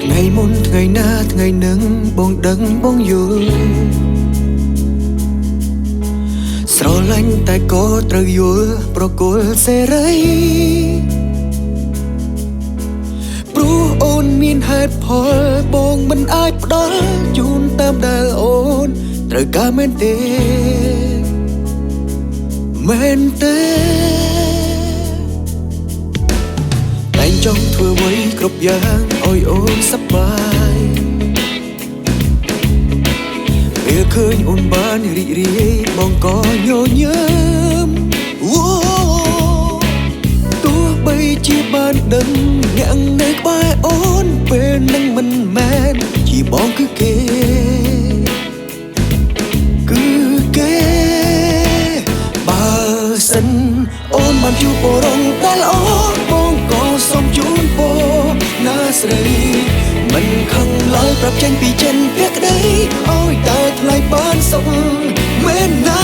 ngày muôn ngày na ngày nắng bông đắng bông dừaស្រឡាញ់តែក៏ត្រូវយល់ប្រគល់សេរីព្រោះអូនមានហេតុផលបងមិនអាចផ្ដល់ជូនតាមដែលអូនត្រូវការមែនទេមែនទេតែចង់ធ្វើអ្វីគ្រប់យ៉ាងឲ្យអូនសប្បាយពេលឃើញអូនបានរីករាយបងក៏ញញឹមទោះបីជាបានដឹងអ្នកនៅក្បែរអូនពេលនឹងមិនមែនជាបងគឺគេបើសិនអូនបានជួបបរងដែលល្អបងក៏សូមជូនពរណាស្រីមិនខឹងឡើយប្រាប់ចេញពីចិនពាក្យក្តីឲ្យតែថ្លៃបានសុខមែនណា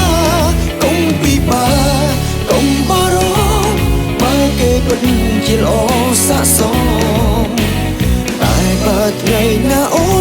កុំពិបាកកុំបារម្ភបើគេពិតជាល្អស័ក្តិសមតែបើថ្ងៃណាអូ